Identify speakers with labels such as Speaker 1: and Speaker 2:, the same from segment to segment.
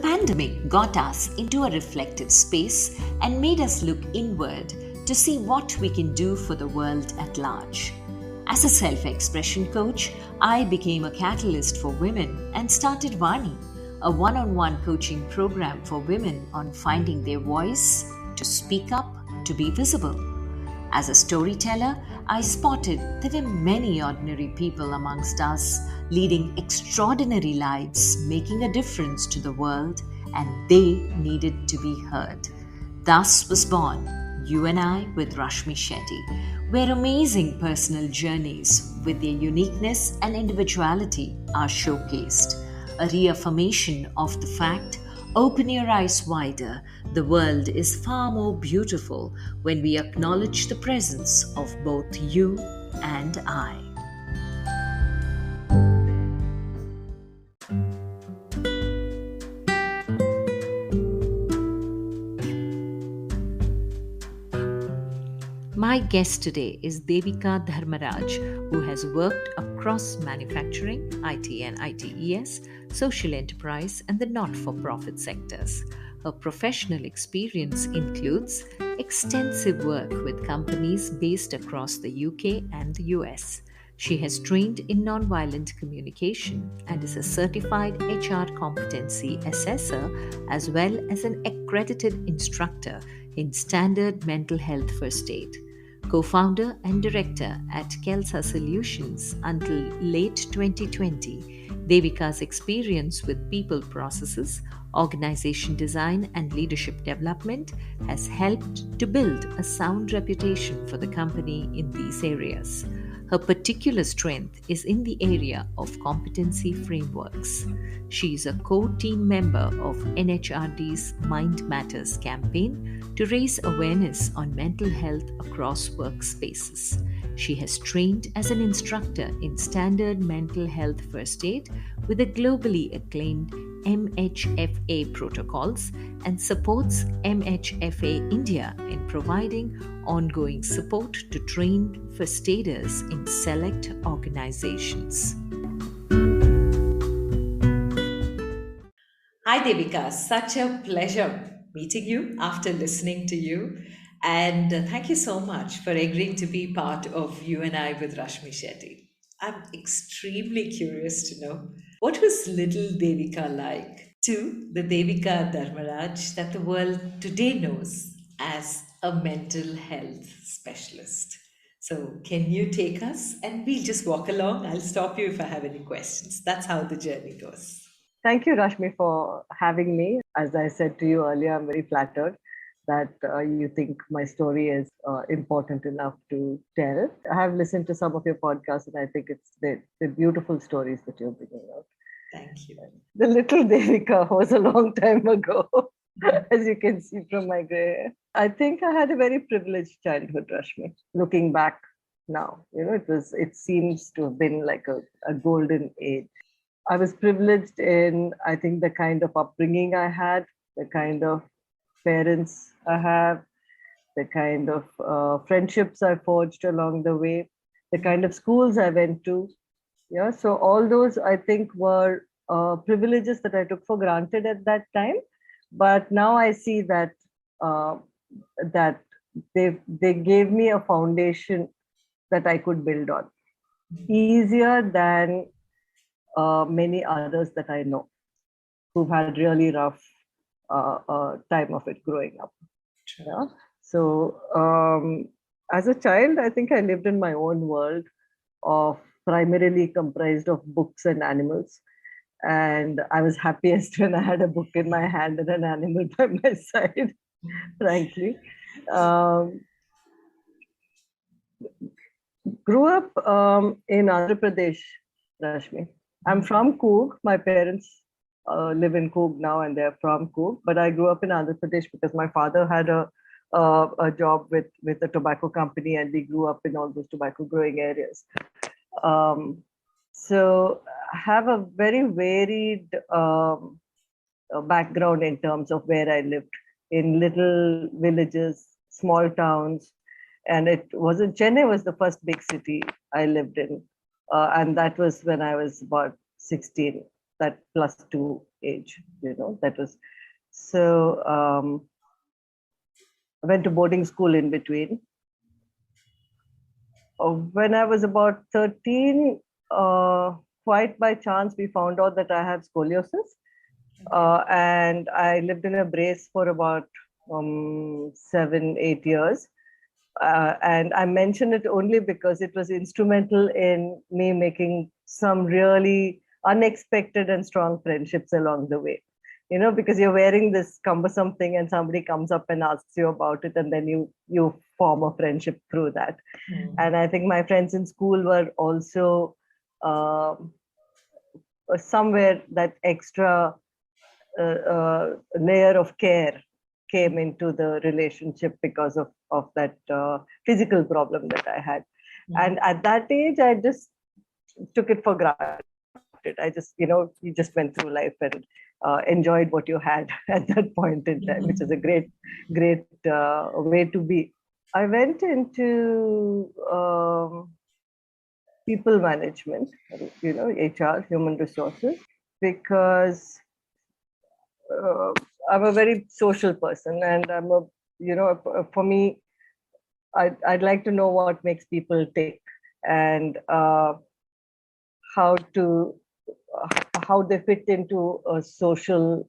Speaker 1: pandemic got us into a reflective space and made us look inward to see what we can do for the world at large. As a self-expression coach, I became a catalyst for women and started Vani, a one-on-one coaching program for women on finding their voice, to speak up, to be visible. As a storyteller, I spotted there were many ordinary people amongst us leading extraordinary lives, making a difference to the world, and they needed to be heard. Thus was born You and I with Rashmi Shetty, where amazing personal journeys with their uniqueness and individuality are showcased. A reaffirmation of the fact, open your eyes wider, the world is far more beautiful when we acknowledge the presence of both you and I. My guest today is Devika Dharmaraj, who has worked across manufacturing, IT and ITES, social enterprise, and the not-for-profit sectors. Her professional experience includes extensive work with companies based across the UK and the US. She has trained in nonviolent communication and is a certified HR competency assessor as well as an accredited instructor in standard mental health first aid. Co-founder and director at Kelsa Solutions until late 2020, Devika's experience with people processes, organization design, and leadership development has helped to build a sound reputation for the company in these areas. Her particular strength is in the area of competency frameworks. She is a core team member of NHRD's Mind Matters campaign to raise awareness on mental health across workspaces. She has trained as an instructor in standard mental health first aid with the globally acclaimed MHFA protocols and supports MHFA India in providing ongoing support to trained first aiders in select organizations. Hi Devika, such a pleasure meeting you after listening to you. And thank you so much for agreeing to be part of You and I with Rashmi Shetty. I'm extremely curious to know, what was little Devika like to the Devika Dharmaraj that the world today knows as a mental health specialist? So, can you take us and we'll just walk along? I'll stop you if I have any questions. That's how the journey goes.
Speaker 2: Thank you, Rashmi, for having me. As I said to you earlier, I'm very flattered that you think my story is important enough to tell. I have listened to some of your podcasts, and I think they're beautiful stories that you're bringing out.
Speaker 1: Thank you.
Speaker 2: The little Devika was a long time ago, as you can see from my gray hair. I think I had a very privileged childhood, Rashmi. Looking back now, it seems to have been like a golden age. I was privileged in, I think, the kind of upbringing I had, the kind of parents I have, the kind of friendships I forged along the way, the kind of schools I went to. Yeah, so all those, I think, were privileges that I took for granted at that time. But now I see that that they gave me a foundation that I could build on, easier than many others that I know who've had really rough time of it growing up. Yeah? So as a child, I think I lived in my own world of primarily comprised of books and animals. And I was happiest when I had a book in my hand and an animal by my side, frankly. Grew up in Andhra Pradesh, Rashmi. I'm from Coorg. My parents live in Coorg now, and they're from Coorg. But I grew up in Andhra Pradesh because my father had a job with a tobacco company, and we grew up in all those tobacco growing areas. So I have a very varied background in terms of where I lived, in little villages, small towns, and Chennai was the first big city I lived in. And that was when I was about 16. that +2 age, that was. So I went to boarding school in between. When I was about 13, quite by chance, we found out that I had scoliosis. And I lived in a brace for about 7-8 years. And I mention it only because it was instrumental in me making some really unexpected and strong friendships along the way. Because you're wearing this cumbersome thing and somebody comes up and asks you about it, and then you form a friendship through that. And I think my friends in school were also somewhere that extra layer of care came into the relationship because of that physical problem that I had. And at that age, I just took it for granted. I just, you just went through life and enjoyed what you had at that point in time, which is a great way to be. I went into people management, HR, human resources, because I'm a very social person, and for me, I'd like to know what makes people tick, and how they fit into a social,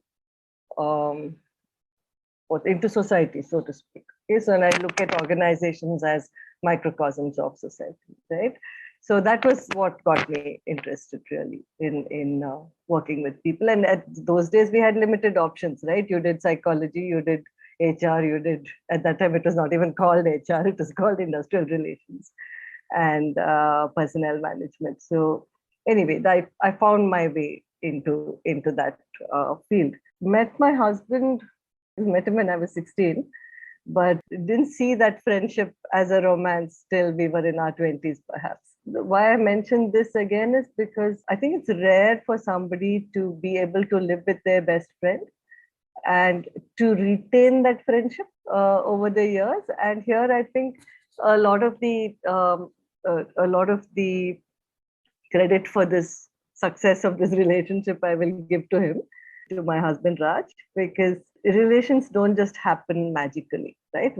Speaker 2: into society, so to speak. Okay, so, and I look at organizations as microcosms of society, right? So that was what got me interested really in working with people. And at those days, we had limited options, right? You did psychology, you did HR, you did, at that time, it was not even called HR, it was called industrial relations and personnel management. So anyway, I found my way into that field. Met my husband, met him when I was 16, but didn't see that friendship as a romance till we were in our 20s, perhaps. Why I mentioned this again is because I think it's rare for somebody to be able to live with their best friend and to retain that friendship over the years. And here, I think a lot of the credit for this success of this relationship I will give to him, to my husband Raj, because relations don't just happen magically, right?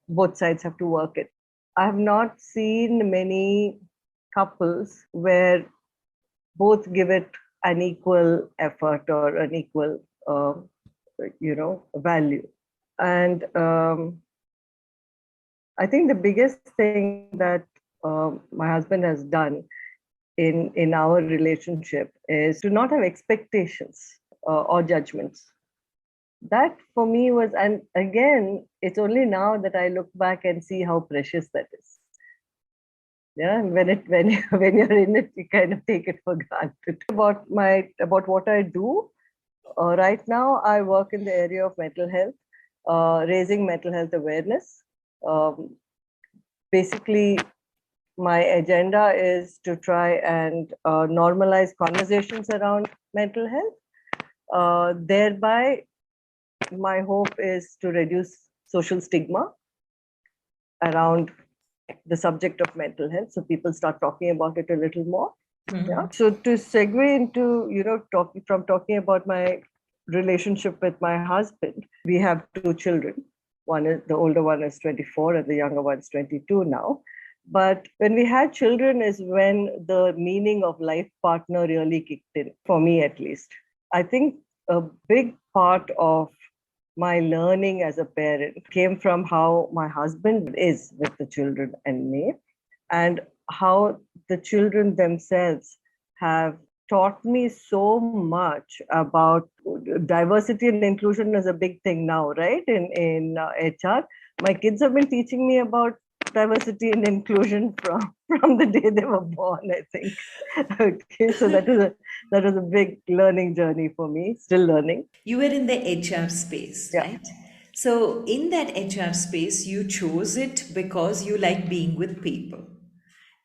Speaker 2: Both sides have to work it. I have not seen many couples where both give it an equal effort or an equal, value. And I think the biggest thing that my husband has done in our relationship is to not have expectations or judgments. That for me was, and again, it's only now that I look back and see how precious that is. Yeah, when you're in it, you kind of take it for granted. About what I do right now, I work in the area of mental health, raising mental health awareness. Basically, my agenda is to try and normalize conversations around mental health. Thereby, my hope is to reduce social stigma around the subject of mental health, so people start talking about it a little more. Yeah. So to segue into talking about my relationship with my husband, we have 2 children. The older one is 24 and the younger one is 22 now. But when we had children is when the meaning of life partner really kicked in, for me at least. I think a big part of my learning as a parent came from how my husband is with the children and me, and how the children themselves have taught me so much about diversity and inclusion is a big thing now, right? In HR, my kids have been teaching me about diversity and inclusion from the day they were born, I think. Okay, so that was a big learning journey for me, still learning.
Speaker 1: You were in the HR space,
Speaker 2: Yeah.
Speaker 1: right? So, in that HR space, you chose it because you like being with people.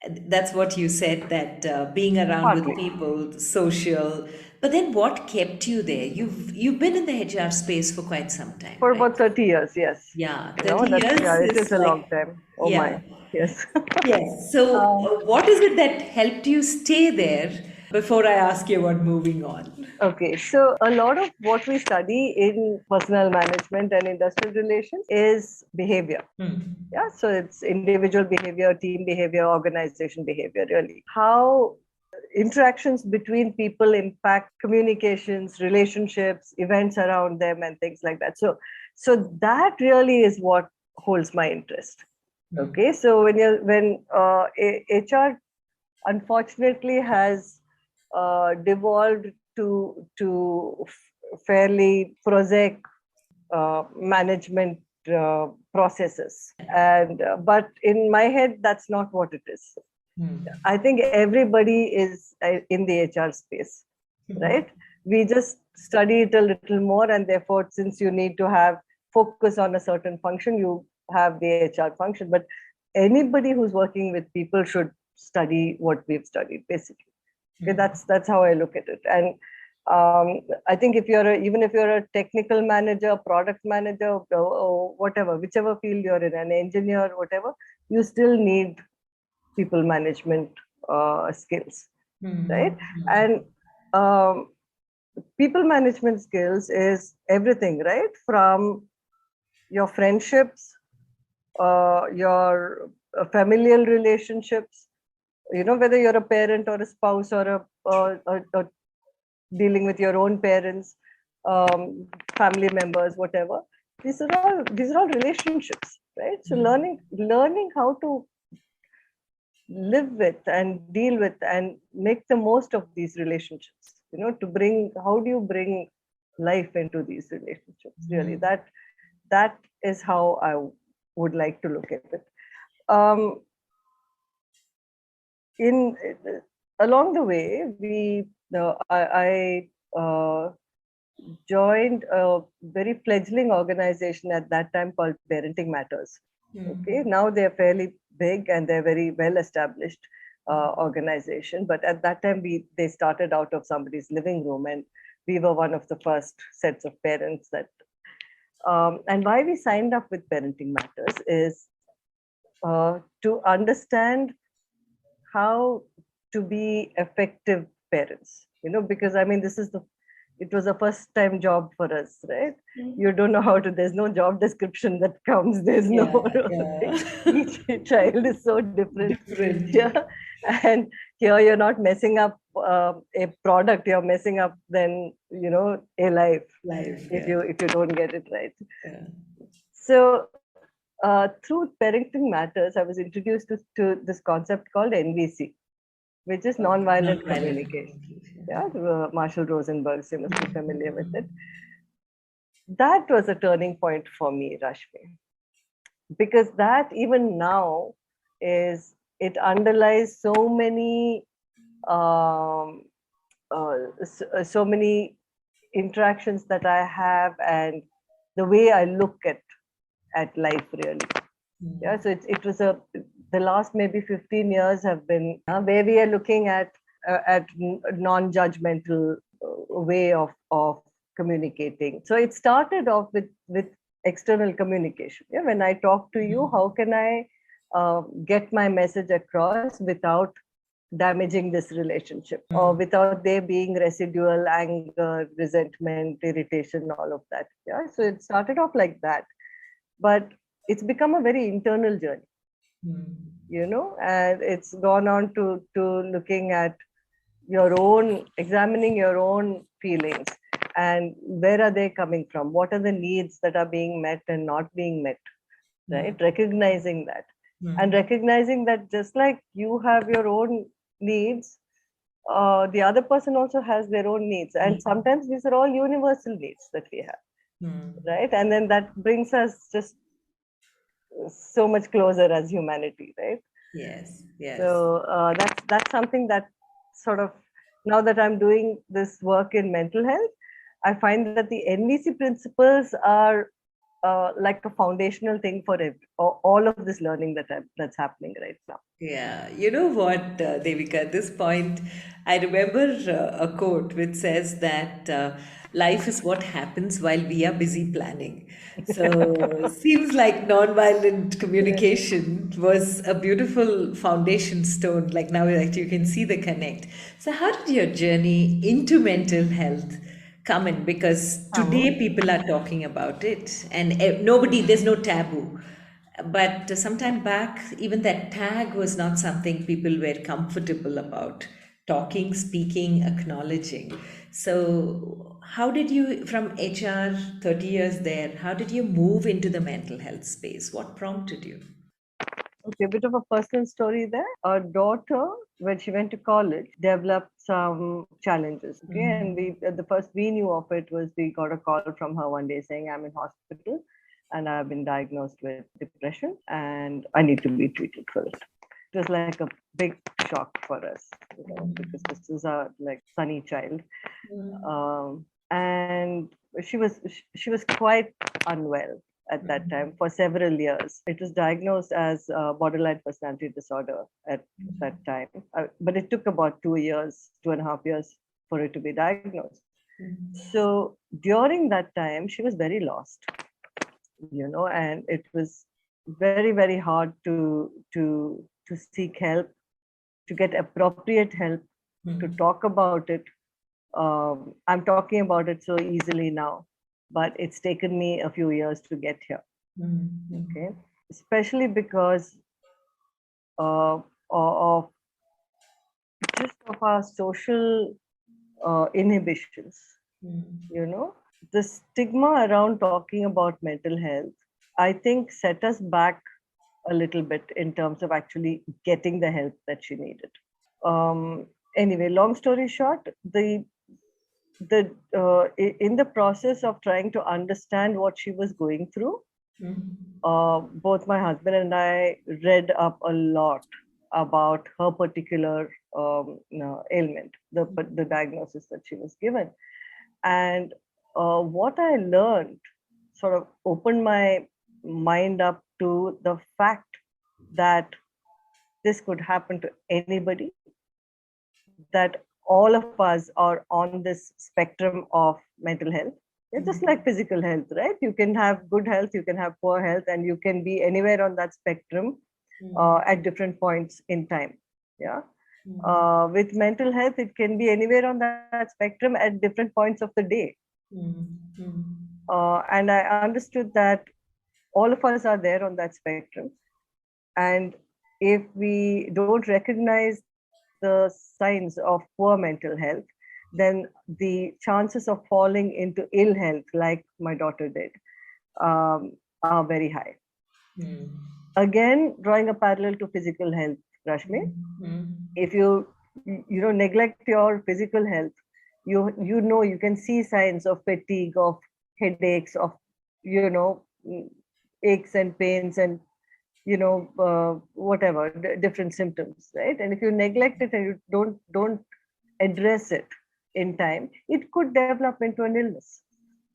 Speaker 1: That's what you said, that being around with
Speaker 2: Partly.
Speaker 1: people, social. But then, what kept you there? You've been in the HR space for quite some time,
Speaker 2: For
Speaker 1: right?
Speaker 2: about 30 years, yes.
Speaker 1: Yeah, 30 years
Speaker 2: It
Speaker 1: is
Speaker 2: is a
Speaker 1: like,
Speaker 2: long time. Oh
Speaker 1: yeah.
Speaker 2: my, yes.
Speaker 1: Yes. So, what is it that helped you stay there before I ask you about moving on?
Speaker 2: Okay, so a lot of what we study in personal management and industrial relations is behavior. Yeah, so it's individual behavior, team behavior, organization behavior, really. How interactions between people impact communications, relationships, events around them, and things like that. So that really is what holds my interest. Okay, so when HR unfortunately has devolved to fairly prosaic management processes, and but in my head that's not what it is. I think everybody is in the HR space, right? We just study it a little more, and therefore, since you need to have focus on a certain function, you have the HR function. But anybody who's working with people should study what we've studied, basically. Okay, that's how I look at it. And I think if even if you're a technical manager, product manager, or whatever, whichever field you're in, an engineer, whatever, you still need people management skills, right? And people management skills is everything, right? From your friendships, your familial relationships, whether you're a parent or a spouse or dealing with your own parents, family members, whatever. These are all relationships, right? So learning how to live with and deal with and make the most of these relationships, how do you bring life into these relationships, really? That is how I would like to look at it. In Along the way, I joined a very fledgling organization at that time called Parenting Matters. Okay, now they're fairly big and they're very well established organization. But at that time, they started out of somebody's living room, and we were one of the first sets of parents that. And why we signed up with Parenting Matters is to understand how to be effective parents. Because I mean, it was a first time job for us, right? You don't know how to, there's no job description that comes, there's each child is so different. Yeah. And here you're not messing up a product, you're messing up then, a life if you don't get it right. So through Parenting Matters, I was introduced to this concept called NVC, which is nonviolent communication. Yeah, Marshall Rosenberg's, you must be familiar with it. That was a turning point for me, Rashmi, because that even now it underlies so many so many interactions that I have and the way I look at life, really. Yeah, so it was the last maybe 15 years have been where we are looking at non-judgmental way of communicating. So it started off with external communication. Yeah, when I talk to you, how can I get my message across without damaging this relationship or without there being residual anger, resentment, irritation, all of that. Yeah, so it started off like that, but it's become a very internal journey. And it's gone on to looking at examining your own feelings and where are they coming from, what are the needs that are being met and not being met, right? Recognizing that and recognizing that just like you have your own needs, the other person also has their own needs, and sometimes these are all universal needs that we have, right? And then that brings us just so much closer as humanity, right?
Speaker 1: Yes.
Speaker 2: So that's something that sort of, now that I'm doing this work in mental health, I find that the NVC principles are like a foundational thing for all of this learning that's happening right now.
Speaker 1: Yeah, you know what, Devika, at this point, I remember a quote which says that life is what happens while we are busy planning. So, seems like nonviolent
Speaker 2: Yeah.
Speaker 1: communication was a beautiful foundation stone. Like now that you can see the connect. So, how did your journey into mental health come in? Because today people are talking about it, and nobody, there's no taboo. But sometime back, even that tag was not something people were comfortable about talking, speaking, acknowledging. So, how did you, from HR, 30 years there, how did you move into the mental health space? What prompted you?
Speaker 2: Okay, a bit of a personal story there. Our daughter, when she went to college, developed some challenges. Okay, and the first we knew of it was we got a call from her one day saying, "I'm in hospital, and I've been diagnosed with depression, and I need to be treated for it." It was like a big shock for us, because this is a like sunny child, and she was quite unwell at that time for several years. It was diagnosed as borderline personality disorder at that time, but it took about 2 years, 2.5 years for it to be diagnosed. So during that time, she was very lost, and it was very, very hard to seek help, to get appropriate help, to talk about it. I'm talking about it so easily now, but it's taken me a few years to get here. Okay, especially because of just of our social inhibitions. You know, the stigma around talking about mental health, I think, set us back a little bit in terms of actually getting the help that she needed. Anyway, long story short, in the process of trying to understand what she was going through, both my husband and I read up a lot about her particular ailment, the diagnosis that she was given. And what I learned sort of opened my mind up to the fact that this could happen to anybody, that all of us are on this spectrum of mental health. It's just like physical health, right? You can have good health, you can have poor health, and you can be anywhere on that spectrum at different points in time. Yeah. With mental health, it can be anywhere on that spectrum at different points of the day. And I understood that all of us are there on that spectrum. And if we don't recognize the signs of poor mental health, then the chances of falling into ill health, like my daughter did, are very high. Again, drawing a parallel to physical health, Rashmi, if you neglect your physical health, you can see signs of fatigue, of headaches, of you know aches and pains, and whatever different symptoms, right? And if you neglect it and you don't address it in time, it could develop into an illness,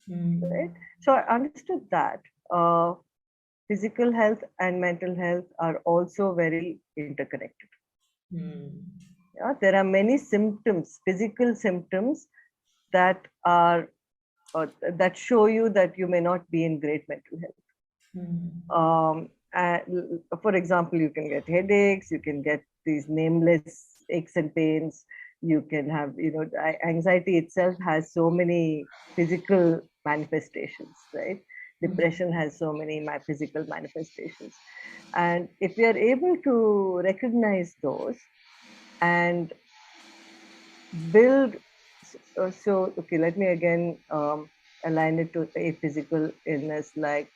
Speaker 2: right? So I understood that physical health and mental health are also very interconnected. Yeah, there are many symptoms, physical symptoms, that are that show you that you may not be in great mental health. For example, you can get headaches, you can get these nameless aches and pains, you can have, anxiety itself has so many physical manifestations, right? Depression has so many physical manifestations. And if we are able to recognize those and build, okay, let me again align it to a physical illness like,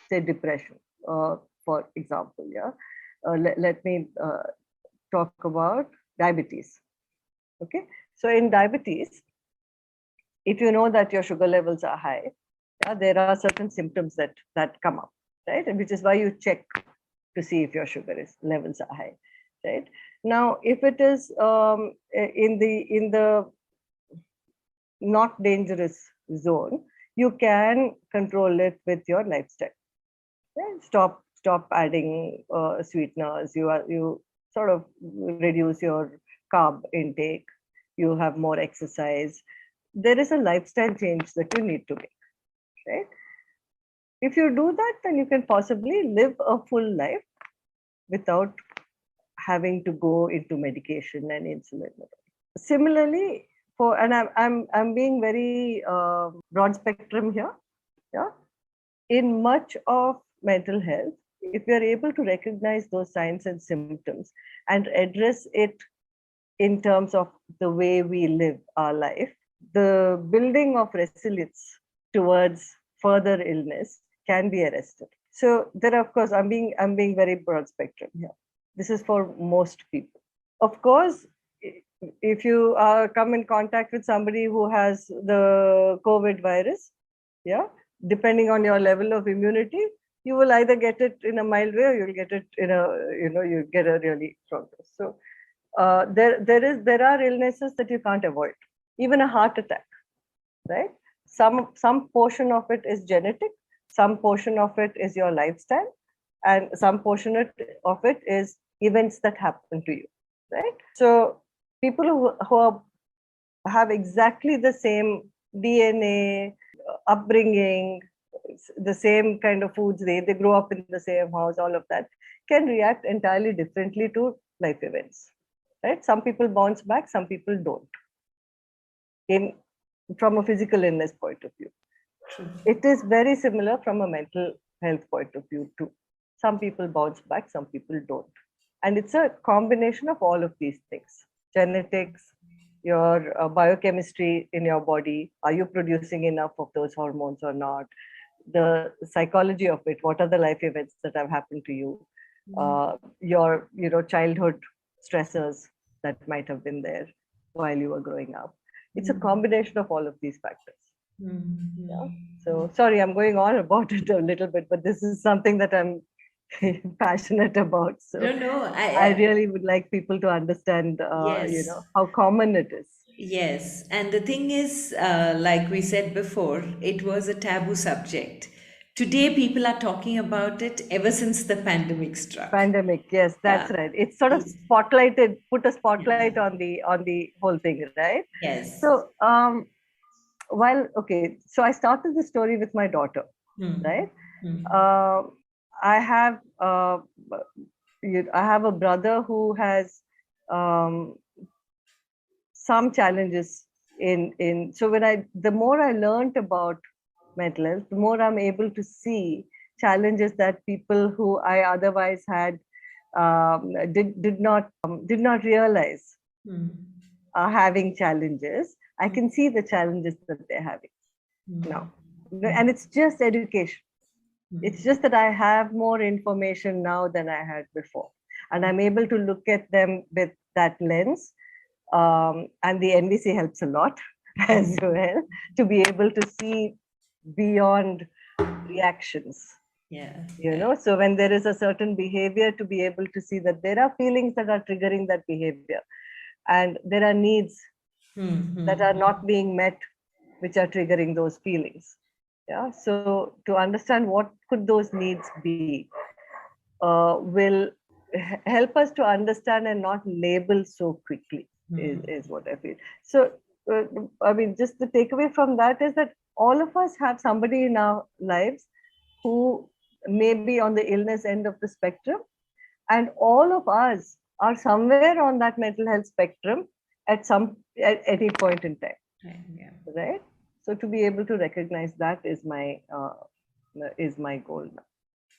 Speaker 2: say, depression, for example. Yeah, let me talk about diabetes. Okay, so in diabetes, if you know that your sugar levels are high, yeah, there are certain symptoms that come up, right? And which is why you check to see if your levels are high, right? Now, if it is in the not dangerous zone, you can control it with your lifestyle. Right? Stop adding sweeteners. You sort of reduce your carb intake. You have more exercise. There is a lifestyle change that you need to make. Right? If you do that, then you can possibly live a full life without having to go into medication and insulin. Similarly, I'm being very broad spectrum here. Yeah, in much of mental health, if we are able to recognize those signs and symptoms and address it in terms of the way we live our life, the building of resilience towards further illness can be arrested. So there are, of course, I'm being very broad spectrum here. This is for most people. Of course, if you come in contact with somebody who has the COVID virus, yeah, depending on your level of immunity, you will either get it in a mild way or you'll get it in a, you get a really strong dose. So there are illnesses that you can't avoid, even a heart attack, right? Some portion of it is genetic, some portion of it is your lifestyle, and some portion of it is events that happen to you, right? So people who have exactly the same DNA, upbringing, the same kind of foods, they grow up in the same house, all of that, can react entirely differently to life events, right? Some people bounce back, some people don't, from a physical illness point of view.
Speaker 1: True.
Speaker 2: It is very similar from a mental health point of view too. Some people bounce back, some people don't. And it's a combination of all of these things: genetics, your biochemistry in your body. Are you producing enough of those hormones or not? The psychology of it. What are the life events that have happened to you? Your childhood stressors that might have been there while you were growing up. It's a combination of all of these factors. Yeah. So sorry, I'm going on about it a little bit, but this is something that I'm passionate about. So
Speaker 1: No,
Speaker 2: I really would like people to understand,
Speaker 1: yes.
Speaker 2: how common it is.
Speaker 1: Yes, and the thing is, like we said before, it was a taboo subject. Today, people are talking about it ever since the pandemic struck.
Speaker 2: Pandemic, yes,
Speaker 1: Yeah.
Speaker 2: that's right. It's sort of put a spotlight on the whole thing, right?
Speaker 1: Yes.
Speaker 2: So so I started the story with my daughter, right? Uh, I have I have a brother who has um, some challenges in. So the more I learned about mental health, the more I'm able to see challenges that people who I otherwise had did not realize are having challenges. I can see the challenges that they're having now, and it's just education. It's just that I have more information now than I had before, and I'm able to look at them with that lens. And the NVC helps a lot as well, to be able to see beyond reactions.
Speaker 1: Yeah.
Speaker 2: So when there is a certain behavior, to be able to see that there are feelings that are triggering that behavior, and there are needs that are not being met, which are triggering those feelings. Yeah. So to understand what could those needs be, will help us to understand and not label so quickly, is what I feel. So I mean, just the takeaway from that is that all of us have somebody in our lives who may be on the illness end of the spectrum, and all of us are somewhere on that mental health spectrum at any point in time.
Speaker 1: Right, yeah.
Speaker 2: Right. So to be able to recognize that is my goal now.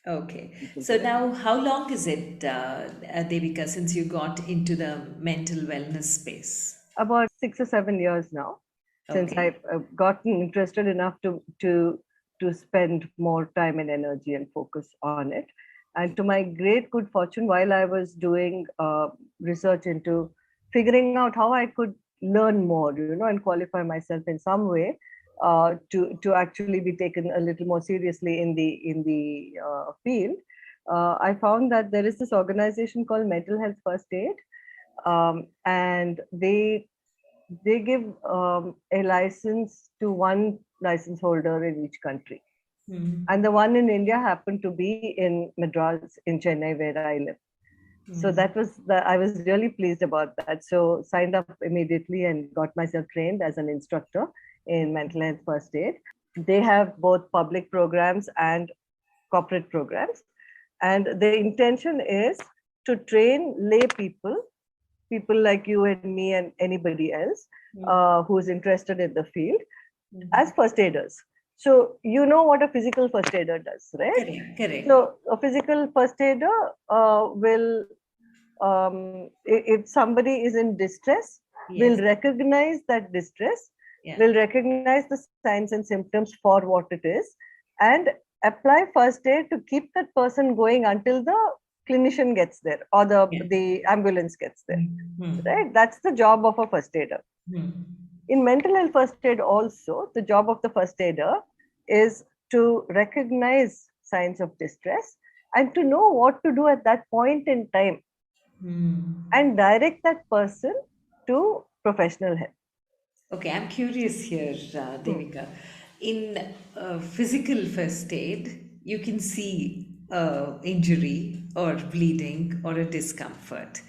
Speaker 1: Okay. So now, how long is it, Devika, since you got into the mental wellness space?
Speaker 2: About 6 or 7 years now, since
Speaker 1: Okay.
Speaker 2: I've gotten interested enough to spend more time and energy and focus on it. And to my great good fortune, while I was doing research into figuring out how I could learn more, and qualify myself in some way, to actually be taken a little more seriously in the field, I found that there is this organization called Mental Health First Aid, and they give a license to one license holder in each country.
Speaker 1: Mm.
Speaker 2: And the one in India happened to be in Madras, in Chennai, where I live. So that was I was really pleased about that. So signed up immediately and got myself trained as an instructor in mental health first aid. They have both public programs and corporate programs. And the intention is to train lay people like you and me and anybody else who's interested in the field as first aiders. So you know what a physical first aider does, right?
Speaker 1: Correct.
Speaker 2: So a physical first aider will, if somebody is in distress, will recognize that distress, will recognize the signs and symptoms for what it is, and apply first aid to keep that person going until the clinician gets there or the ambulance gets there. Right? That's the job of a first aider. In mental health first aid also, the job of the first aider is to recognize signs of distress and to know what to do at that point in time and direct that person to professional help.
Speaker 1: Okay, I'm curious here, Devika. In physical first aid, you can see injury or bleeding or a discomfort.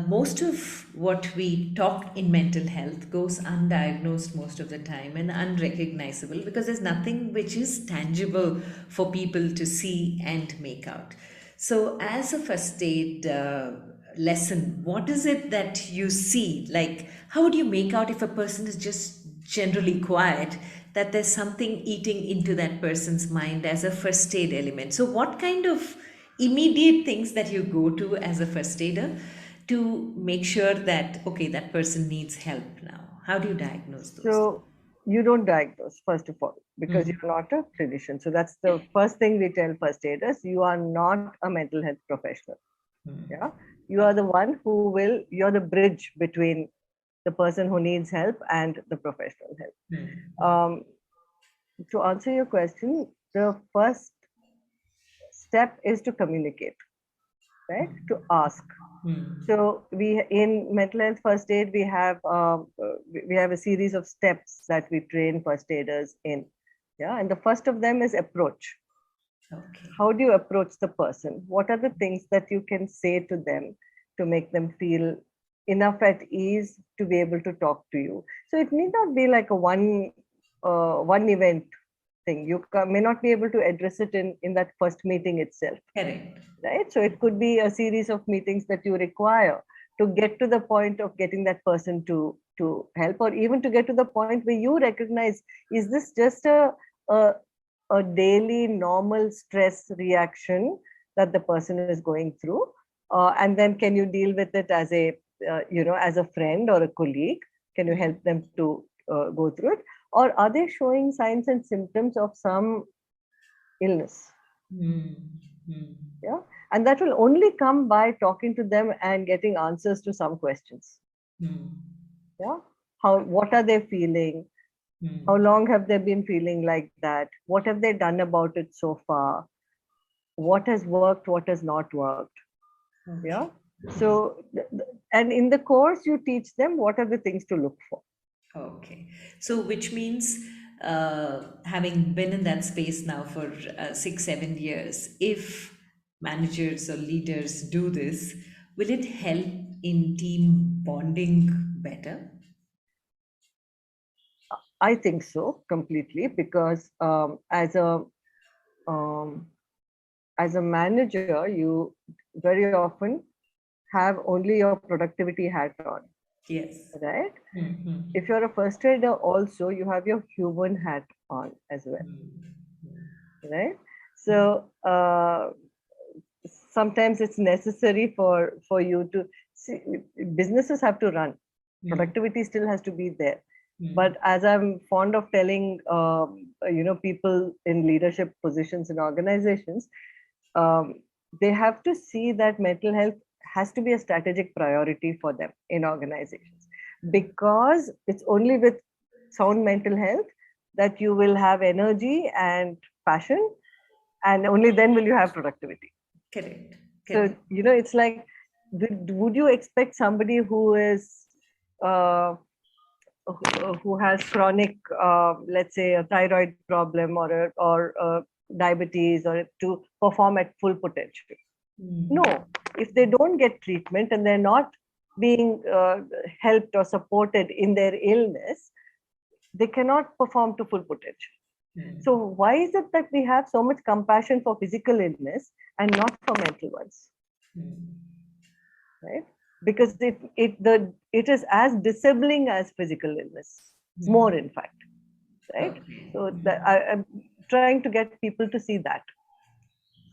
Speaker 1: Most of what we talk in mental health goes undiagnosed most of the time and unrecognizable because there's nothing which is tangible for people to see and make out. So, as a first aid lesson, what is it that you see? Like, how would you make out if a person is just generally quiet, that there's something eating into that person's mind as a first aid element? So, what kind of immediate things that you go to as a first aider to make sure that, okay, that person needs help now? How do you diagnose those?
Speaker 2: So, you don't diagnose, first of all, because you're not a clinician. So that's the first thing we tell first aiders. You are not a mental health professional. Yeah, you are the one who will, you're the bridge between the person who needs help and the professional help. To answer your question, the first step is to communicate, right? To ask. So we, in mental health first aid, we have a series of steps that we train first aiders in. Yeah, and the first of them is approach.
Speaker 1: Okay.
Speaker 2: How do you approach the person? What are the things that you can say to them to make them feel enough at ease to be able to talk to you? So it need not be like a one event thing. You may not be able to address it in that first meeting itself.
Speaker 1: Correct.
Speaker 2: Right? So it could be a series of meetings that you require to get to the point of getting that person to help, or even to get to the point where you recognize, is this just a daily normal stress reaction that the person is going through, and then can you deal with it as a as a friend or a colleague? Can you help them to go through it, or are they showing signs and symptoms of some illness? Yeah, and that will only come by talking to them and getting answers to some questions. Yeah, what are they feeling? How long have they been feeling like that? What have they done about it so far? What has worked? What has not worked? Yeah. So, and in the course, you teach them what are the things to look for.
Speaker 1: Okay. So, which means having been in that space now for 6, 7 years, if managers or leaders do this, will it help in team bonding better?
Speaker 2: I think so completely, because um, as a manager, you very often have only your productivity hat on.
Speaker 1: Yes.
Speaker 2: Right? If you're a first aider, also you have your human hat on as well. Right? So sometimes it's necessary for you to see, businesses have to run. Productivity still has to be there. But as I'm fond of telling, people in leadership positions in organizations, they have to see that mental health has to be a strategic priority for them in organizations, because it's only with sound mental health that you will have energy and passion, and only then will you have productivity.
Speaker 1: Correct.
Speaker 2: So, it's like, would you expect somebody who is who has chronic, let's say, a thyroid problem or diabetes, or to perform at full potential. No, if they don't get treatment and they're not being helped or supported in their illness, they cannot perform to full potential. So why is it that we have so much compassion for physical illness and not for mental ones? Right? Because it is as disabling as physical illness, more in fact. Right?
Speaker 1: Okay.
Speaker 2: So I'm trying to get people to see that.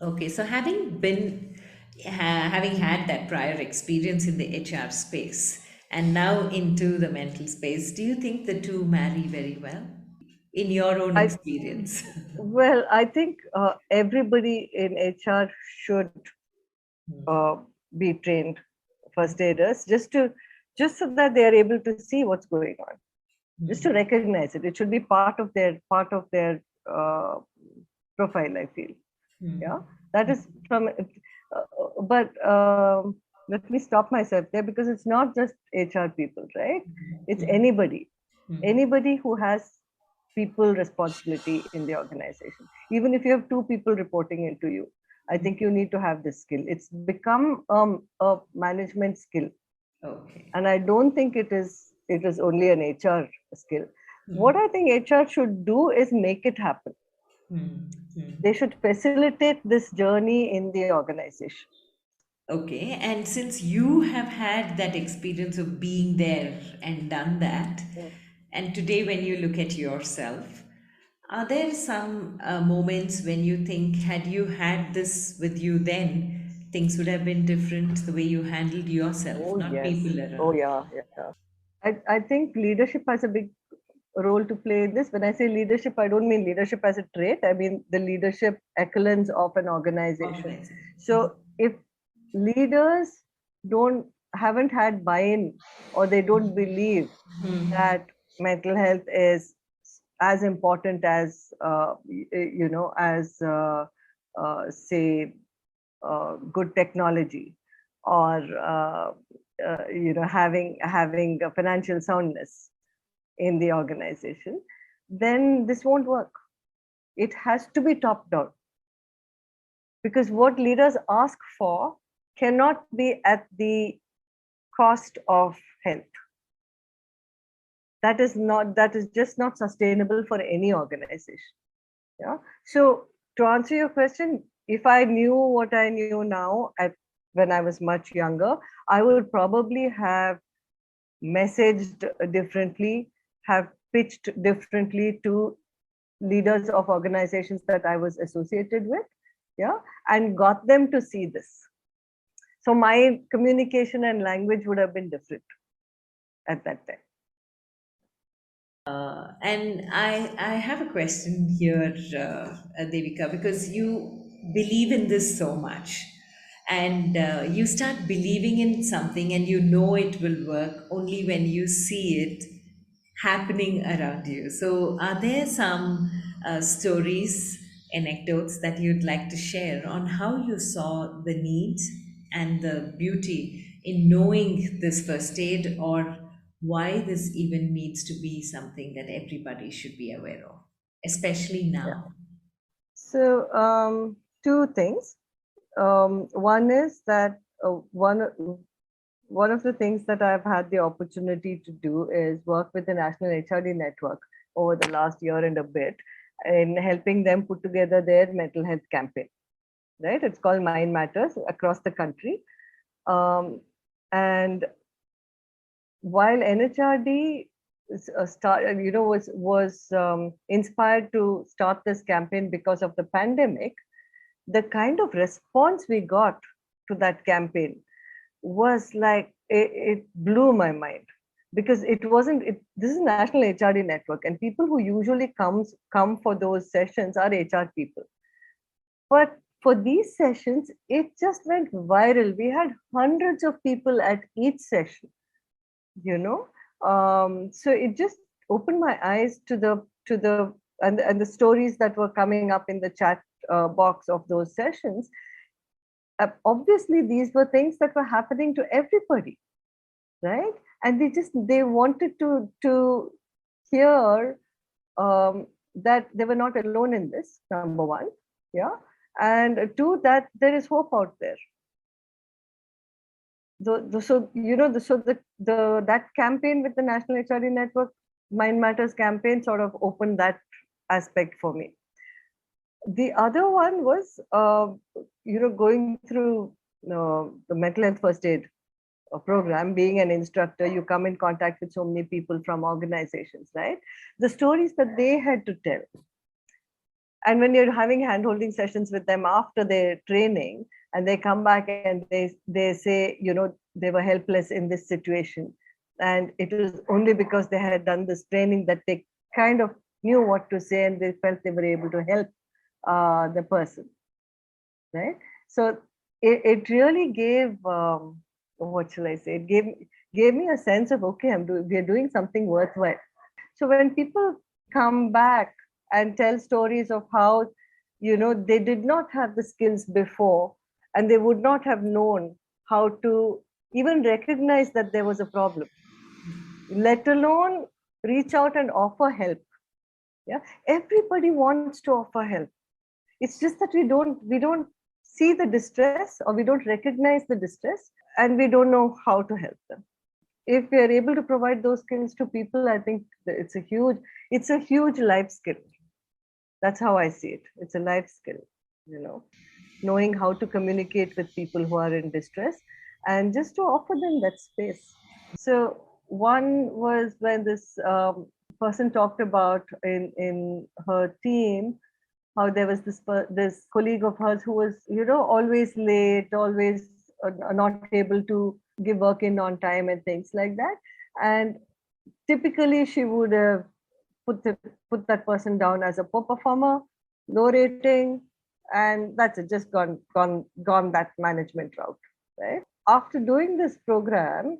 Speaker 1: Okay, so having had that prior experience in the HR space and now into the mental space, do you think the two marry very well in your own
Speaker 2: I
Speaker 1: experience?
Speaker 2: Well, I think everybody in HR should uh, be trained first aiders, just so that they are able to see what's going on, just to recognize it. It should be part of their uh, profile, I feel. Yeah, that is from. But let me stop myself there, because it's not just HR people, right? It's anybody who has people responsibility in the organization. Even if you have two people reporting into you, I think you need to have this skill. It's become a management skill,
Speaker 1: Okay.
Speaker 2: and I don't think it is only an HR skill. What I think HR should do is make it happen. They should facilitate this journey in the organization.
Speaker 1: Okay, and since you have had that experience of being there and done that,
Speaker 2: Mm.
Speaker 1: and today when you look at yourself, are there some moments when you think, had you had this with you then, things would have been different the way you handled yourself,
Speaker 2: Oh
Speaker 1: not
Speaker 2: yes.
Speaker 1: people
Speaker 2: Oh
Speaker 1: around?
Speaker 2: yeah, yeah. I think leadership has a big role to play in this. When I say leadership, I don't mean leadership as a trait. I mean the leadership excellence of an organization.
Speaker 1: Organizing.
Speaker 2: So if leaders don't haven't had buy-in, or they don't believe that mental health is as important as as say good technology, or having a financial soundness in the organization, then this won't work. It has to be top down, because what leaders ask for cannot be at the cost of health. That is just not sustainable for any organization. Yeah. So to answer your question, if I knew what I knew now when I was much younger, I would probably have messaged differently, have pitched differently to leaders of organizations that I was associated with. Yeah. And got them to see this. So my communication and language would have been different at that time.
Speaker 1: And I have a question here, Devika, because you believe in this so much, and you start believing in something, and you know it will work only when you see it happening around you. So, are there some stories, anecdotes that you'd like to share on how you saw the need and the beauty in knowing this first aid, or why this even needs to be something that everybody should be aware of, especially
Speaker 2: Yeah.
Speaker 1: now?
Speaker 2: So two things. One is that one of the things that I've had the opportunity to do is work with the National HRD Network over the last year and a bit, in helping them put together their mental health campaign. Right? It's called Mind Matters across the country. And while NHRD was inspired to start this campaign because of the pandemic, the kind of response we got to that campaign was like, it blew my mind, because it wasn't it, this is National HRD Network, and people who usually come for those sessions are HR people. But for these sessions, it just went viral. We had hundreds of people at each session, you know. So it just opened my eyes to the stories that were coming up in the chat box of those sessions. Obviously these were things that were happening to everybody, right? and they wanted to hear that they were not alone in this, number one, yeah, and two, that there is hope out there. So that campaign with the National HRD Network, Mind Matters campaign, sort of opened that aspect for me. The other one was, going through the mental health first aid program. Being an instructor, you come in contact with so many people from organizations, right? The stories that they had to tell. And when you're having hand-holding sessions with them after their training, and they come back and they say, they were helpless in this situation. And it was only because they had done this training that they kind of knew what to say, and they felt they were able to help the person, right? So it really gave, what shall I say? It gave me a sense of, okay, we are doing something worthwhile. So when people come back and tell stories of how, they did not have the skills before, and they would not have known how to even recognize that there was a problem, let alone reach out and offer help. Yeah, everybody wants to offer help. It's just that we don't see the distress, or we don't recognize the distress, and we don't know how to help them. If we are able to provide those skills to people, I think it's a huge life skill. That's how I see it. It's a life skill, knowing how to communicate with people who are in distress, and just to offer them that space. So one was when this person talked about in her team, how there was this colleague of hers who was, always late, always not able to give work in on time and things like that. And typically she would have put that person down as a poor performer, low rating, and that's it, just gone that management route, right? After doing this program,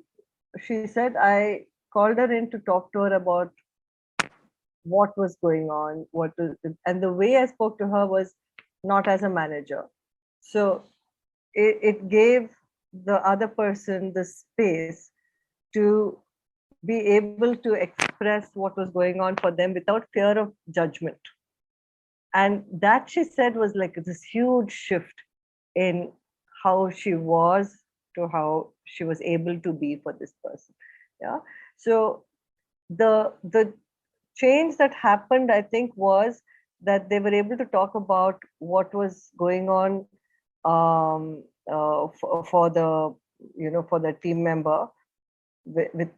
Speaker 2: she said, I called her in to talk to her about what was going on, and the way I spoke to her was not as a manager. So it gave the other person the space to be able to express what was going on for them without fear of judgment. And that, she said, was like this huge shift in how she was to how she was able to be for this person. Yeah. So the change that happened, I think, was that they were able to talk about what was going on for the team member with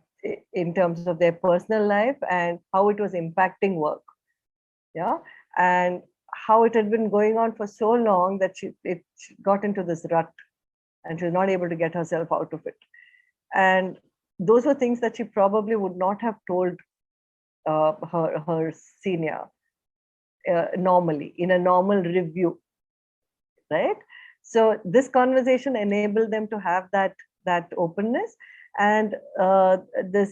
Speaker 2: in terms of their personal life, and how it was impacting work. Yeah. And how it had been going on for so long that it got into this rut, and she was not able to get herself out of it. And those were things that she probably would not have told her senior normally in a normal review, right? So this conversation enabled them to have that openness, and the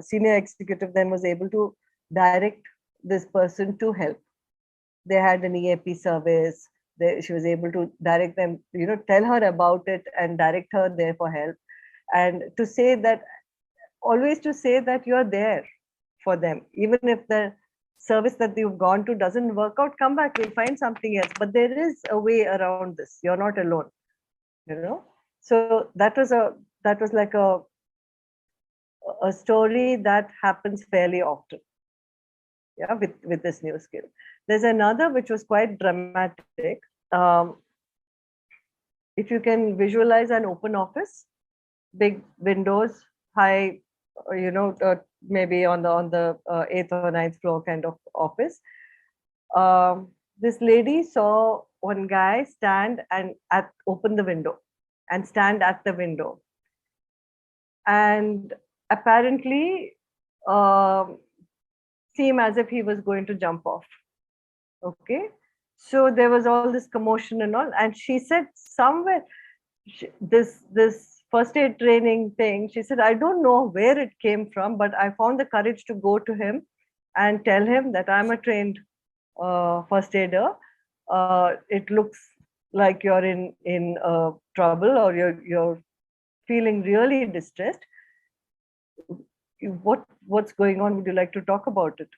Speaker 2: senior executive then was able to direct this person to help. They had an EAP service. She was able to direct them, tell her about it and direct her there for help, and to say that, always to say that you're there for them, even if the service that you've gone to doesn't work out, come back, we'll find something else, but there is a way around this, you're not alone. So that was like a story that happens fairly often, yeah, with this new skill. There's another which was quite dramatic. If you can visualize an open office, big windows, high, maybe on the 8th or 9th floor kind of office. This lady saw one guy stand and open the window and stand at the window, and apparently seem as if he was going to jump off. Okay, so there was all this commotion and all, and she said somewhere, this first aid training thing, she said, I don't know where it came from, but I found the courage to go to him and tell him that I'm a trained first aider. It looks like you're in trouble, or you're feeling really distressed. What's going on? Would you like to talk about it?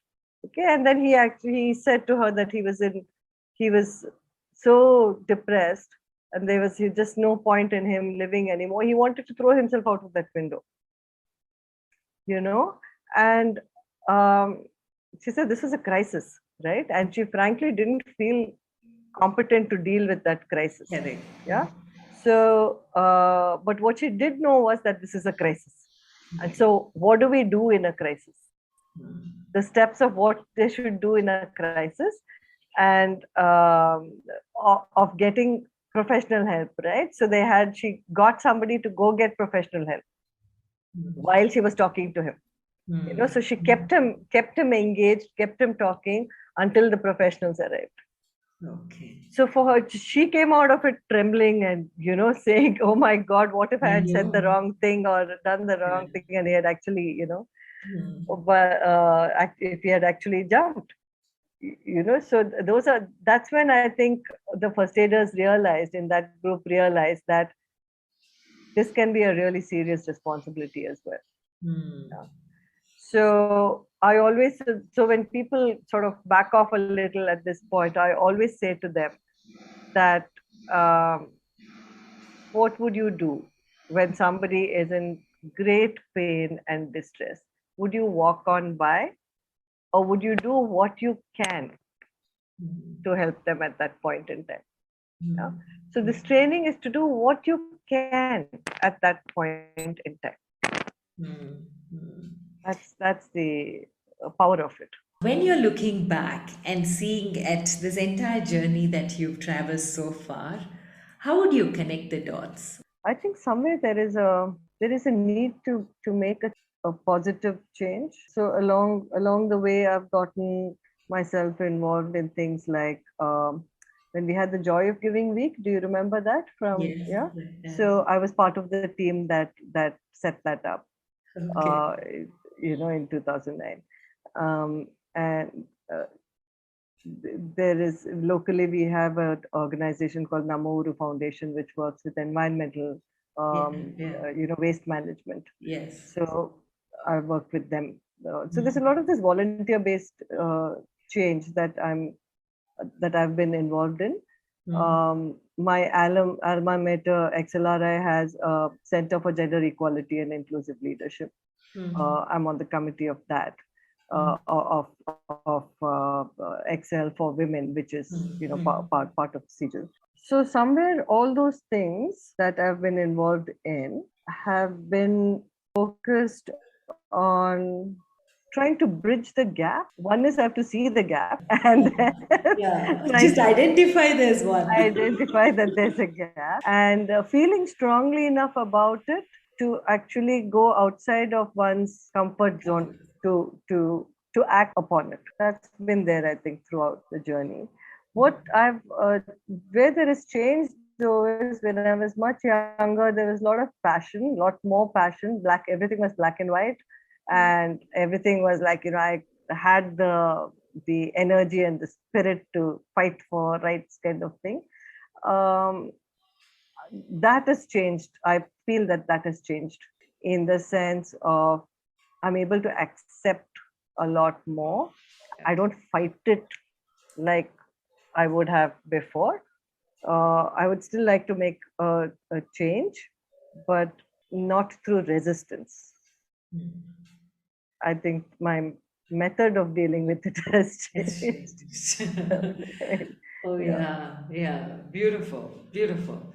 Speaker 2: Okay. And then he said to her that he was so depressed, and there was just no point in him living anymore. He wanted to throw himself out of that window, you know. And she said this was a crisis, right? And she frankly didn't feel competent to deal with that crisis.
Speaker 1: Correct.
Speaker 2: Yeah. So, but what she did know was that this is a crisis. And so, what do we do in a crisis? The steps of what they should do in a crisis, and of getting professional help, right? So she got somebody to go get professional help while she was talking to him. So she kept him engaged, kept him talking until the professionals arrived.
Speaker 1: Okay.
Speaker 2: So for her, she came out of it trembling and, saying, oh my God, what if I had said the wrong thing or done the wrong thing, and he had actually, but if he had actually jumped, so that's when I think the first aiders in that group realized that this can be a really serious responsibility as well. Yeah. So so when people sort of back off a little at this point, I always say to them that, what would you do when somebody is in great pain and distress? Would you walk on by, or would you do what you can to help them at that point in time? Yeah? So this training is to do what you can at that point in time. That's the power of it.
Speaker 1: When you're looking back and seeing at this entire journey that you've traversed so far, how would you connect the dots?
Speaker 2: I think somewhere there is a need to make a positive change. So along the way, I've gotten myself involved in things like, when we had the Joy of Giving week. Do you remember that from?
Speaker 1: Yes.
Speaker 2: Yeah.
Speaker 1: Yes.
Speaker 2: So I was part of the team that set that up.
Speaker 1: Okay.
Speaker 2: In 2009, and there is locally we have an organization called Namuru Foundation, which works with environmental,
Speaker 1: Yeah. Yeah.
Speaker 2: waste management.
Speaker 1: Yes.
Speaker 2: So I work with them. So there's a lot of this volunteer-based change that I've been involved in. My alma mater XLRI has a Center for Gender Equality and Inclusive Leadership. I'm on the committee of that, of Excel for Women, which is part of CGIL. So somewhere all those things that I've been involved in have been focused on trying to bridge the gap. One is I have to see the gap, and then
Speaker 1: Yeah. Just identify there's one.
Speaker 2: identify that there's a gap, and feeling strongly enough about it to actually go outside of one's comfort zone to act upon it. That's been there, I think, throughout the journey. What where there is change though is when I was much younger, there was a lot of passion, lot more passion. Everything was black and white, and everything was like, I had the energy and the spirit to fight for rights, kind of thing. That has changed. I feel that has changed in the sense of I'm able to accept a lot more. I don't fight it like I would have before. I would still like to make a change, but not through resistance. I think my method of dealing with it has changed.
Speaker 1: Oh, yeah. Yeah. Beautiful. Beautiful.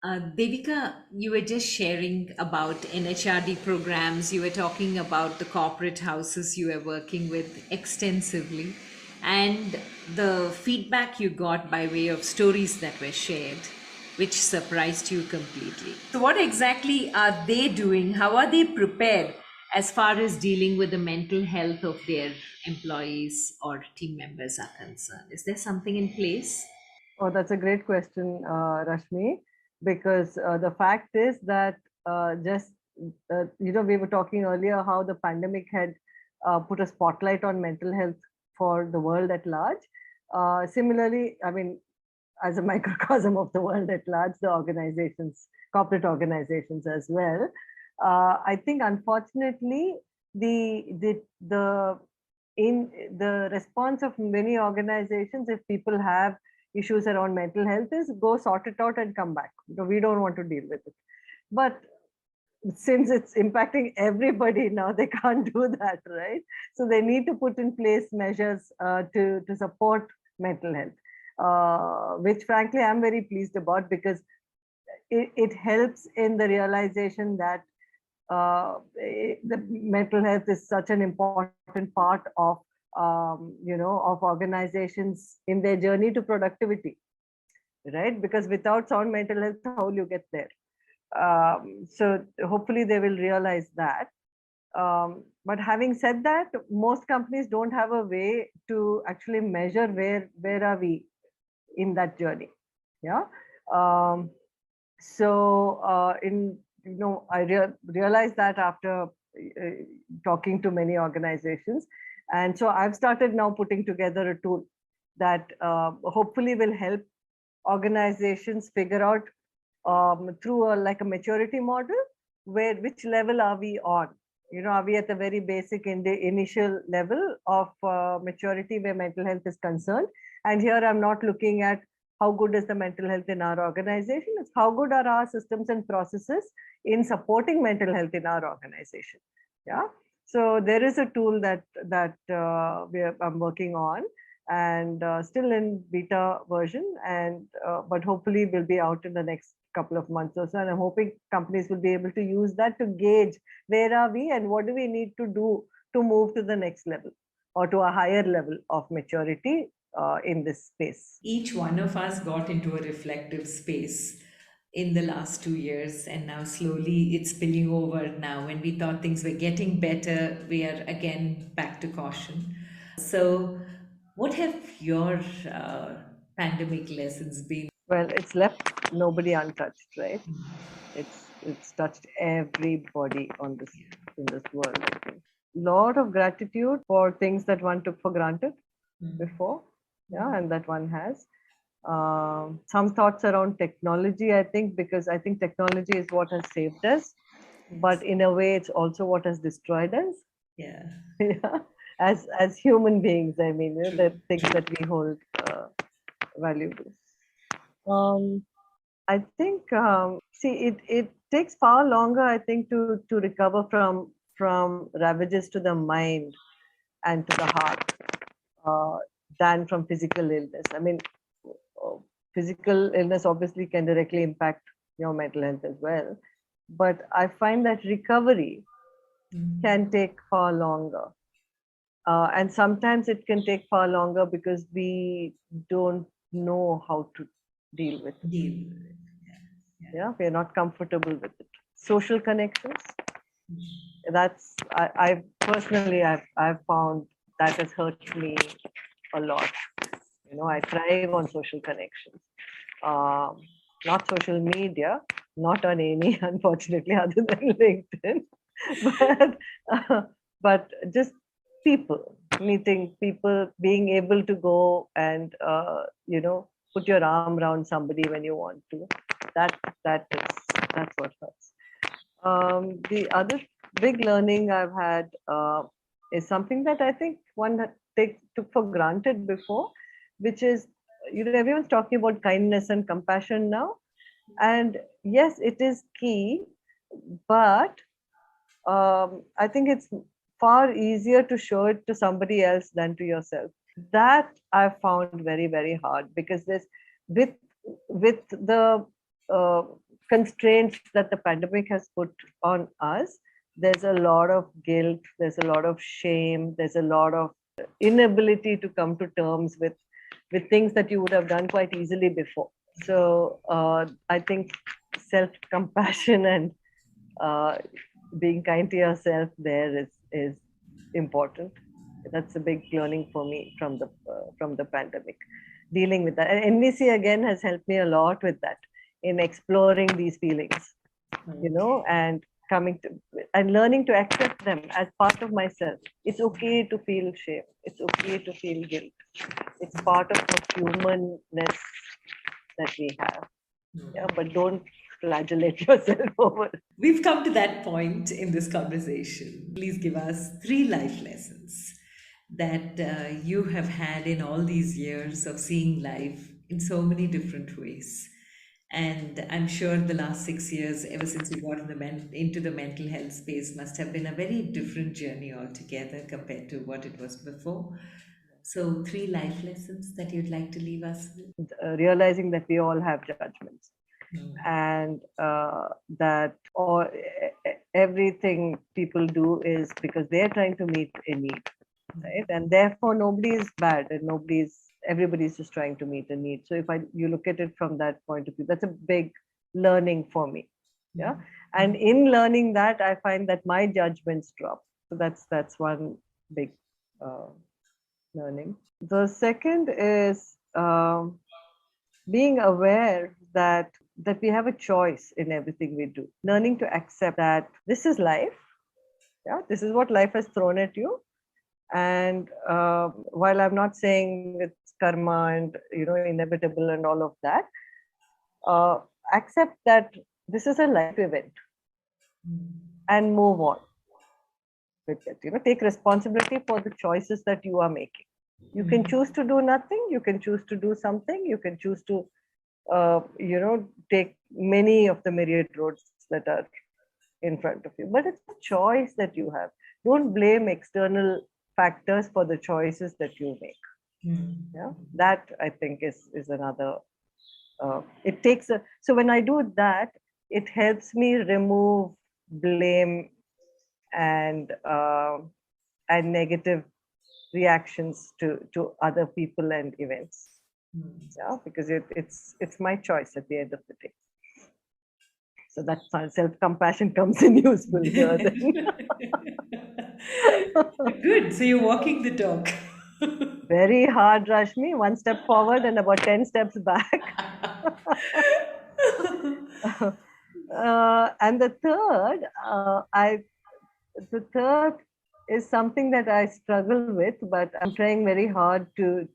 Speaker 1: Devika, you were just sharing about NHRD programs. You were talking about the corporate houses you were working with extensively, and the feedback you got by way of stories that were shared, which surprised you completely. So, what exactly are they doing? How are they prepared as far as dealing with the mental health of their employees or team members are concerned? Is there something in place?
Speaker 2: Oh, that's a great question, Rashmi, because the fact is that just, we were talking earlier how the pandemic had put a spotlight on mental health for the world at large. Similarly, I mean, as a microcosm of the world at large, the organizations, corporate organizations as well. I think unfortunately the in the response of many organizations, if people have issues around mental health, is go sort it out and come back. We don't want to deal with it. But since it's impacting everybody now, they can't do that, right? So they need to put in place measures to support mental health, which frankly I'm very pleased about, because it helps in the realization that the mental health is such an important part of of organizations in their journey to productivity, right? Because without sound mental health, how will you get there? So hopefully they will realize that. But having said that, most companies don't have a way to actually measure where are we in that journey. Yeah. In I realized that after talking to many organizations, and so I've started now putting together a tool that hopefully will help organizations figure out through like a maturity model, which level are we on? Are we at the very basic in the initial level of maturity where mental health is concerned? And here I'm not looking at how good is the mental health in our organization, it's how good are our systems and processes in supporting mental health in our organization. Yeah. So there is a tool that I'm working on, and still in beta version, and but hopefully will be out in the next couple of months or so. And I'm hoping companies will be able to use that to gauge where are we and what do we need to do to move to the next level or to a higher level of maturity in this space.
Speaker 1: Each one of us got into a reflective space in the last 2 years, and now slowly it's spilling over. Now when we thought things were getting better, we are again back to caution. So what have your pandemic lessons been?
Speaker 2: Well, it's left nobody untouched, right? It's touched everybody on this in this world, I think. Lot of gratitude for things that one took for granted before, yeah, and that one has. Some thoughts around technology, I think, because I think technology is what has saved us, but in a way, it's also what has destroyed us.
Speaker 1: Yeah.
Speaker 2: Yeah. As human beings, I mean, the things that we hold valuable. I think see it takes far longer, I think, to recover from ravages to the mind and to the heart than from physical illness. I mean, uh, physical illness obviously can directly impact your mental health as well, but I find that recovery can take far longer. And sometimes it can take far longer because we don't know how to deal with it.
Speaker 1: Deal with it.
Speaker 2: Yeah, we're not comfortable with it. Social connections, that's I personally I've found that has hurt me a lot. I thrive on social connections, not social media, not on any, unfortunately, other than LinkedIn, but but just people, meeting people, being able to go and put your arm around somebody when you want to. That's what hurts. The other big learning I've had is something that I think one took for granted before, which is, everyone's talking about kindness and compassion now. And yes, it is key, but I think it's far easier to show it to somebody else than to yourself. That I found very, very hard, because with the uh, constraints that the pandemic has put on us, there's a lot of guilt, there's a lot of shame, there's a lot of inability to come to terms with things that you would have done quite easily before. So I think self-compassion and being kind to yourself there is important. That's a big learning for me from the pandemic, dealing with that. And NVC again has helped me a lot with that, in exploring these feelings, and coming to and learning to accept them as part of myself. It's okay to feel shame. It's okay to feel guilt. It's part of humanness that we have. Yeah, but don't flagellate yourself over it.
Speaker 1: We've come to that point in this conversation. Please give us three life lessons that you have had in all these years of seeing life in so many different ways. And I'm sure the last 6 years, ever since you got in into the mental health space, must have been a very different journey altogether compared to what it was before. So, three life lessons that you'd like to leave us with?
Speaker 2: Realizing that we all have judgments, and that everything people do is because they're trying to meet a need, right? And therefore nobody is bad, and everybody's just trying to meet a need. So if you look at it from that point of view, that's a big learning for me. Yeah. And in learning that, I find that my judgments drop. So that's one big learning. The second is being aware that we have a choice in everything we do. Learning to accept that this is life. Yeah, this is what life has thrown at you. And while I'm not saying it's karma and inevitable and all of that, accept that this is a life event and move on with it. Take responsibility for the choices that you are making. You can choose to do nothing. You can choose to do something. You can choose to take many of the myriad roads that are in front of you. But it's a choice that you have. Don't blame external factors for the choices that you make. Yeah, that I think is another. It takes so when I do that, it helps me remove blame and negative reactions to other people and events. Yeah, because it's my choice at the end of the day. So that self-compassion comes in useful here then.
Speaker 1: Good. So you're walking the talk.
Speaker 2: Very hard, Rashmi. One step forward and about 10 steps back. And the third is something that I struggle with, but I'm trying very hard to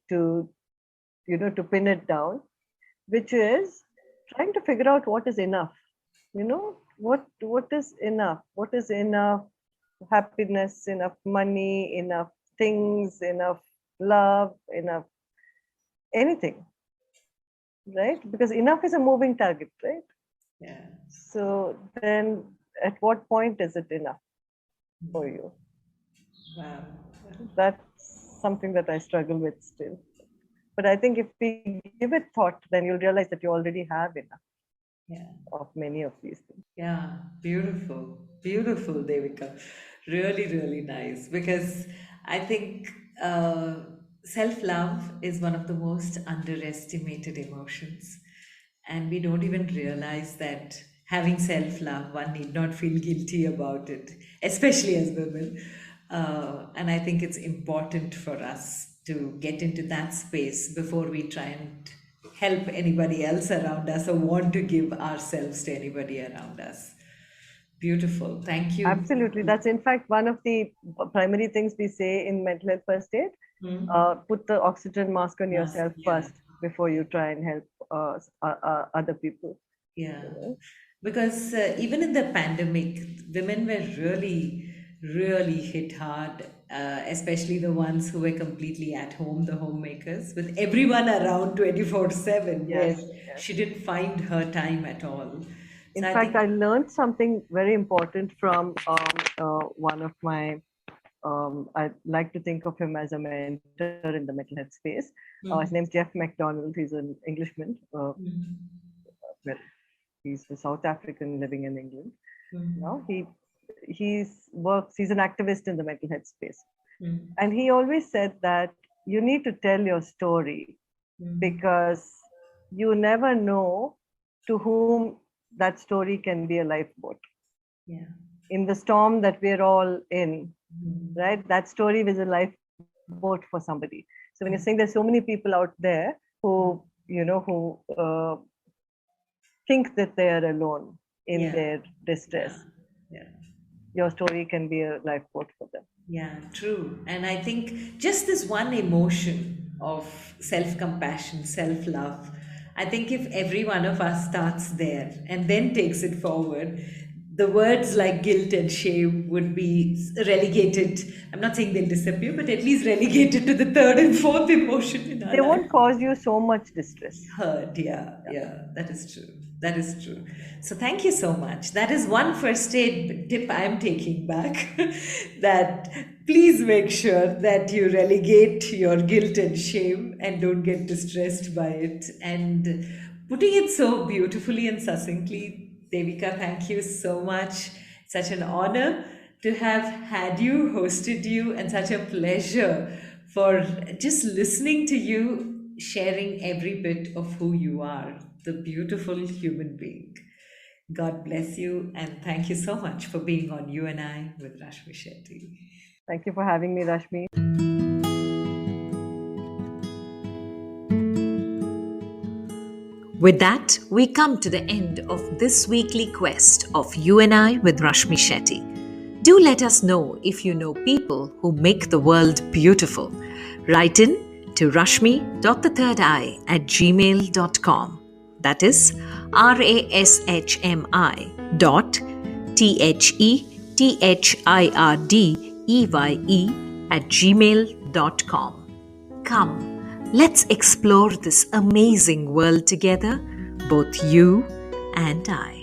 Speaker 2: pin it down, which is trying to figure out what is enough. What is enough? What is enough happiness, enough money, enough things, enough love, enough anything, right? Because enough is a moving target, right?
Speaker 1: Yeah.
Speaker 2: So then at what point is it enough for you?
Speaker 1: Wow.
Speaker 2: That's something that I struggle with still. But I think if we give it thought, then you'll realize that you already have enough of many of these things.
Speaker 1: Yeah, beautiful. Beautiful, Devika. Really, really nice. Because I think self love is one of the most underestimated emotions. And we don't even realize that having self love, one need not feel guilty about it, especially as women. And I think it's important for us to get into that space before we try and help anybody else around us or want to give ourselves to anybody around us. Beautiful. Thank you.
Speaker 2: Absolutely. That's in fact one of the primary things we say in mental health first aid. Put the oxygen mask on yourself first before you try and help other people.
Speaker 1: Yeah. Because even in the pandemic, women were really, really hit hard, especially the ones who were completely at home, the homemakers, with everyone around 24/7, where she didn't find her time at all.
Speaker 2: In fact, I learned something very important from one of my, I like to think of him as a mentor in the mental health space. His name's Jeff McDonald. He's an Englishman. Well, he's a South African living in England. Now he's an activist in the mental health space. And he always said that you need to tell your story because you never know to whom that story can be a lifeboat.
Speaker 1: Yeah.
Speaker 2: In the storm that we're all in, right? That story was a lifeboat for somebody. So when you're saying there's so many people out there who, think that they are alone in their distress, your story can be a lifeboat for them.
Speaker 1: Yeah, true. And I think just this one emotion of self compassion, self love, I think if every one of us starts there and then takes it forward, the words like guilt and shame would be relegated. I'm not saying they'll disappear, but at least relegated to the third and fourth emotion in our
Speaker 2: They
Speaker 1: life.
Speaker 2: won't cause you so much distress.
Speaker 1: Hurt, yeah, that is true. That is true. So thank you so much. That is one first aid tip I'm taking back. That please make sure that you relegate your guilt and shame and don't get distressed by it. And putting it so beautifully and succinctly, Devika, thank you so much. Such an honor to have had you, hosted you, and such a pleasure for just listening to you sharing every bit of who you are, the beautiful human being. God bless you, and thank you so much for being on You and I with Rashmi Shetty.
Speaker 2: Thank you for having me, Rashmi.
Speaker 1: With that, we come to the end of this weekly quest of You and I with Rashmi Shetty. Do let us know if you know people who make the world beautiful. Write in to rashmi.thethirdeye@gmail.com. That is rashmi.thethirdeye@gmail.com. Come, let's explore this amazing world together, both you and I.